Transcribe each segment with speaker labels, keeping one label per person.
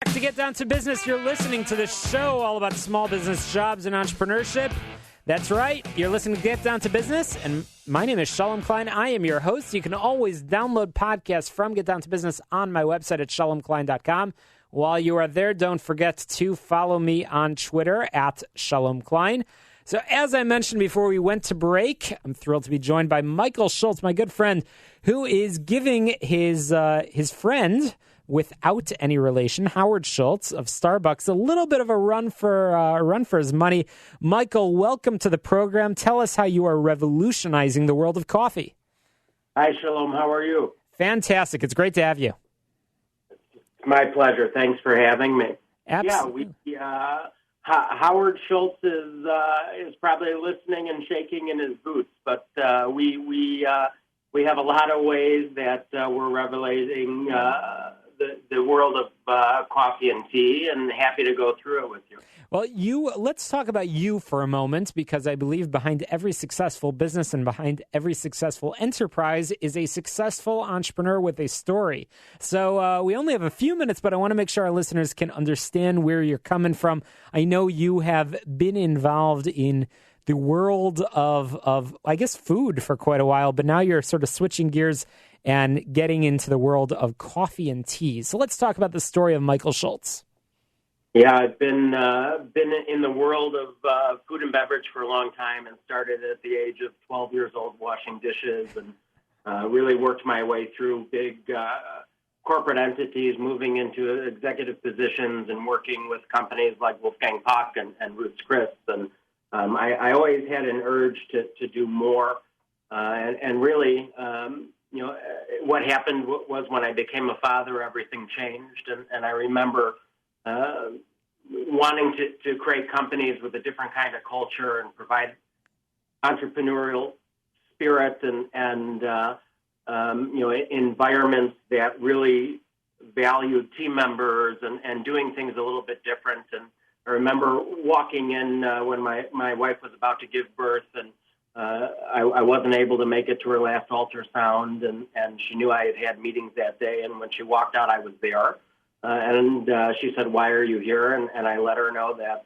Speaker 1: To get down to business, you're listening to the show all about small business, jobs, and entrepreneurship. That's right. You're listening to Get Down to Business, and my name is Shalom Klein. I am your host. You can always download podcasts from Get Down to Business on my website at shalomklein.com. While you are there, don't forget to follow me on Twitter at Shalom Klein. So as I mentioned before we went to break, I'm thrilled to be joined by Michael Schultz, my good friend, who is giving his friend, without any relation, Howard Schultz of Starbucks, a little bit of a run for his money. Michael, welcome to the program. Tell us how you are revolutionizing the world of coffee.
Speaker 2: Hi, Shalom. How are you?
Speaker 1: Fantastic. It's great to have you.
Speaker 2: It's my pleasure. Thanks for having me.
Speaker 1: Absolutely.
Speaker 2: Yeah, Howard Schultz is probably listening and shaking in his boots, but we have a lot of ways that we're revolutionizing the world of coffee and tea, and happy to go through it with you.
Speaker 1: Well, let's talk about you for a moment, because I believe behind every successful business and behind every successful enterprise is a successful entrepreneur with a story. So we only have a few minutes, but I want to make sure our listeners can understand where you're coming from. I know you have been involved in the world of I guess, food for quite a while, but now you're sort of switching gears and getting into the world of coffee and tea. So let's talk about the story of Michael Schultz.
Speaker 2: Yeah, I've been in the world of food and beverage for a long time, and started at the age of 12 years old washing dishes, and really worked my way through big corporate entities, moving into executive positions and working with companies like Wolfgang Puck and Ruth's Chris. And I always had an urge to do more, and really, what happened was when I became a father, everything changed, and I remember wanting to create companies with a different kind of culture and provide entrepreneurial spirit and environments that really valued team members and doing things a little bit different. And I remember walking in when my wife was about to give birth, and I wasn't able to make it to her last ultrasound, and she knew I had meetings that day. And when she walked out, I was there. And she said, "Why are you here?" And I let her know that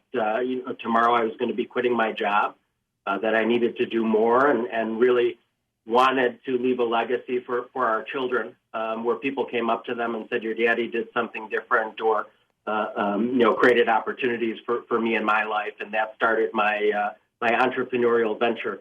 Speaker 2: tomorrow I was going to be quitting my job, that I needed to do more, and really wanted to leave a legacy for our children, where people came up to them and said, "Your daddy did something different," or created opportunities for me in my life, and that started my entrepreneurial venture.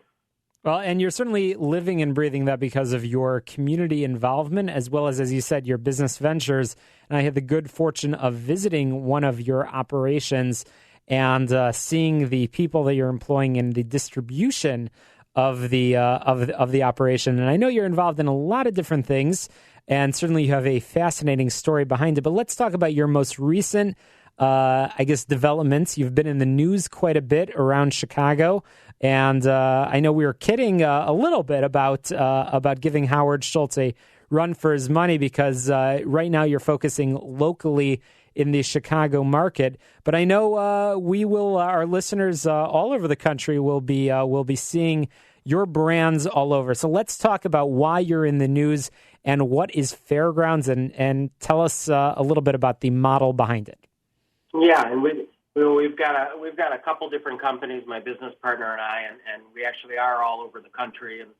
Speaker 1: Well, and you're certainly living and breathing that because of your community involvement, as well as you said, your business ventures. And I had the good fortune of visiting one of your operations and seeing the people that you're employing in the distribution of the operation. And I know you're involved in a lot of different things, and certainly you have a fascinating story behind it. But let's talk about your most recent developments. You've been in the news quite a bit around Chicago, and I know we were kidding a little bit about giving Howard Schultz a run for his money, because right now you're focusing locally in the Chicago market. But I know our listeners all over the country will be seeing your brands all over. So let's talk about why you're in the news and what is Fairgrounds, and tell us a little bit about the model behind it.
Speaker 2: Yeah, and we've got a couple different companies, my business partner and I, and we actually are all over the country. And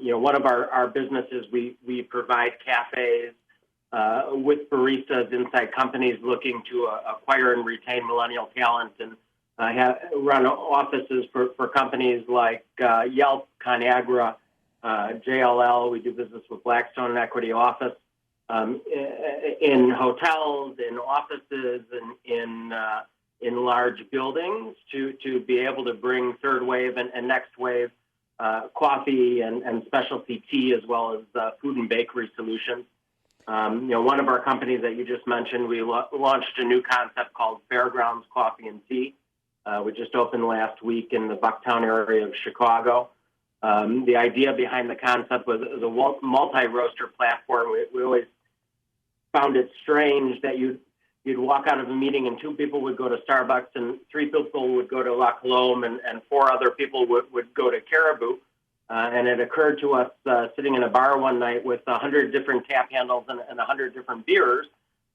Speaker 2: one of our businesses, we provide cafes with baristas inside companies looking to acquire and retain millennial talent, and run offices for companies like Yelp, ConAgra, JLL. We do business with Blackstone and Equity Office. In hotels, in offices, and in large buildings to be able to bring third wave and next wave coffee and specialty tea, as well as food and bakery solutions. One of our companies that you just mentioned, we launched a new concept called Fairgrounds Coffee and Tea. We just opened last week in the Bucktown area of Chicago. The idea behind the concept was a multi-roaster platform. We always found it strange that you'd walk out of a meeting and two people would go to Starbucks and three people would go to La Colombe and four other people would go to Caribou. And it occurred to us sitting in a bar one night with 100 different tap handles and 100 different beers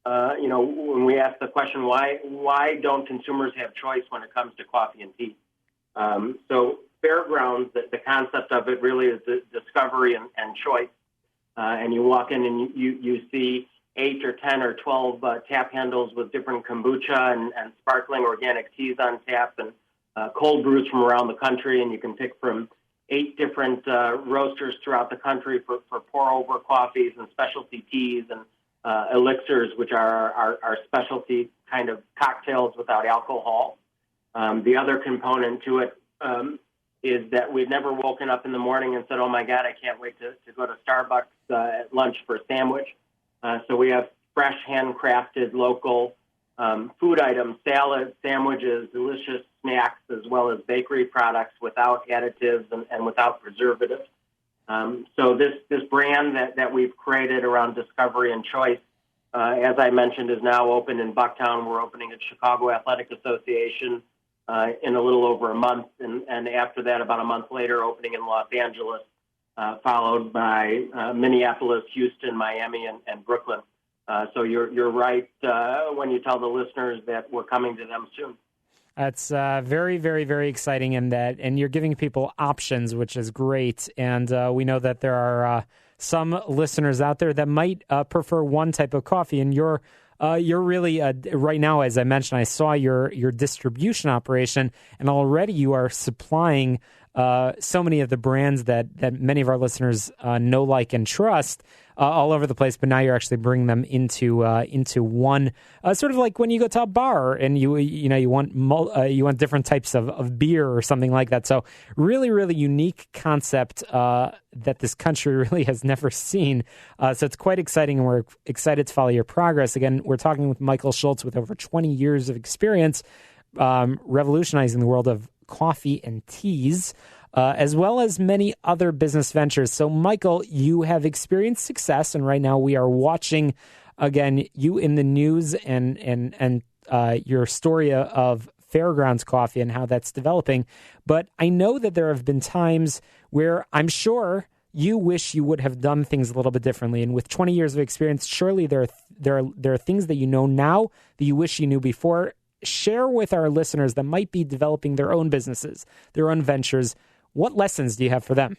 Speaker 2: when we ask the question, why don't consumers have choice when it comes to coffee and tea? So Fairgrounds, the concept of it really is the discovery and choice. And you walk in and you see 8 or 10 or 12 tap handles with different kombucha and sparkling organic teas on tap and cold brews from around the country. And you can pick from 8 different roasters throughout the country for pour-over coffees and specialty teas and elixirs, which are our specialty kind of cocktails without alcohol. The other component to it is that we've never woken up in the morning and said, oh, my God, I can't wait to go to Starbucks at lunch for a sandwich. So we have fresh, handcrafted, local food items, salads, sandwiches, delicious snacks, as well as bakery products without additives and without preservatives. So this brand that we've created around discovery and choice, as I mentioned, is now open in Bucktown. We're opening at Chicago Athletic Association in a little over a month, and after that, about a month later, opening in Los Angeles, followed by Minneapolis, Houston, Miami, and Brooklyn. So you're right when you tell the listeners that we're coming to them soon.
Speaker 1: That's very, very, very exciting, and you're giving people options, which is great. And we know that there are some listeners out there that might prefer one type of coffee, and you're really right now, as I mentioned, I saw your distribution operation, and already you are supplying so many of the brands that many of our listeners know, like, and trust all over the place. But now you're actually bringing them into one, sort of like when you go to a bar and you want different types of beer or something like that. So really, really unique concept that this country really has never seen. So it's quite exciting, and we're excited to follow your progress. Again, we're talking with Michael Schultz with over 20 years of experience revolutionizing the world of coffee and teas, as well as many other business ventures. So, Michael, you have experienced success, and right now we are watching, again, you in the news and your story of Fairgrounds Coffee and how that's developing. But I know that there have been times where I'm sure you wish you would have done things a little bit differently. And with 20 years of experience, surely there are things that you know now that you wish you knew before. Share with our listeners that might be developing their own businesses, their own ventures. What lessons do you have for them?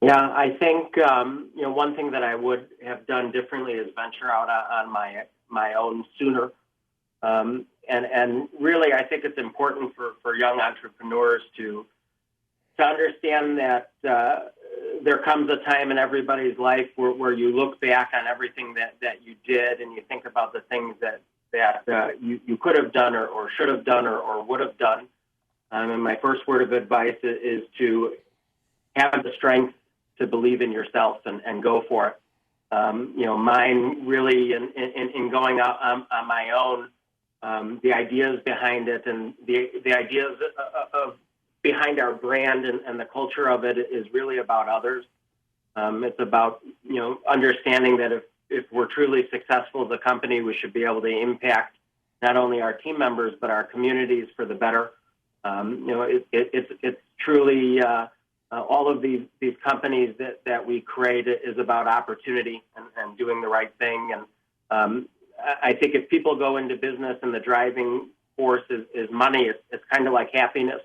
Speaker 2: Yeah, I think one thing that I would have done differently is venture out on my own sooner. And really, I think it's important for young entrepreneurs to understand that there comes a time in everybody's life where you look back on everything that you did and you think about the things that you could have done or should have done or would have done. And my first word of advice is to have the strength to believe in yourself and go for it. Mine really in going out on my own, the ideas behind it and the ideas of behind our brand and the culture of it is really about others. It's about, understanding that if we're truly successful as a company, we should be able to impact not only our team members, but our communities for the better. It's truly all of these companies that we create is about opportunity and doing the right thing. And I think if people go into business and the driving force is money, it's kind of like happiness.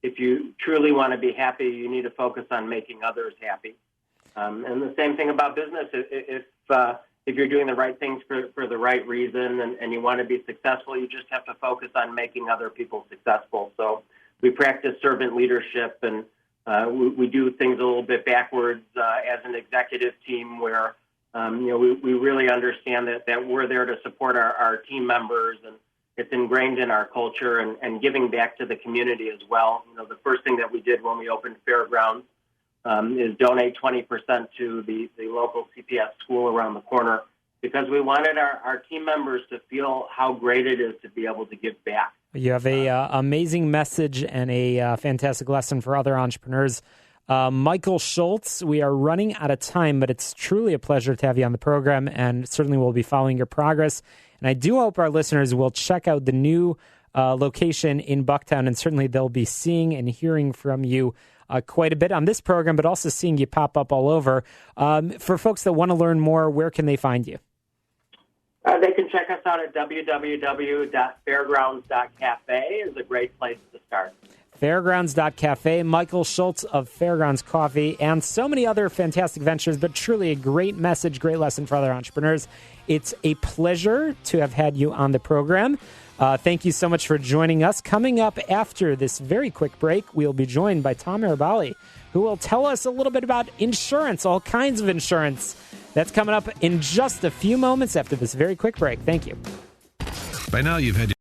Speaker 2: If you truly want to be happy, you need to focus on making others happy. And the same thing about business. If you're doing the right things for the right reason and you want to be successful, you just have to focus on making other people successful. So we practice servant leadership, and we do things a little bit backwards as an executive team where, we really understand that we're there to support our team members, and it's ingrained in our culture and giving back to the community as well. The first thing that we did when we opened Fairgrounds is donate 20% to the local CPS school around the corner, because we wanted our team members to feel how great it is to be able to give back.
Speaker 1: You have a amazing message and a fantastic lesson for other entrepreneurs. Michael Schultz, we are running out of time, but it's truly a pleasure to have you on the program, and certainly we'll be following your progress. And I do hope our listeners will check out the new location in Bucktown, and certainly they'll be seeing and hearing from you quite a bit on this program, but also seeing you pop up all over. For folks that want to learn more, where can they find you?
Speaker 2: They can check us out at www.fairgrounds.cafe is a great place to start.
Speaker 1: Fairgrounds.cafe, Michael Schultz of Fairgrounds Coffee, and so many other fantastic ventures, but truly a great message, great lesson for other entrepreneurs. It's a pleasure to have had you on the program. Thank you so much for joining us. Coming up after this very quick break, we'll be joined by Tom Arabali, who will tell us a little bit about insurance, all kinds of insurance. That's coming up in just a few moments after this very quick break. Thank you.
Speaker 3: By now, you've had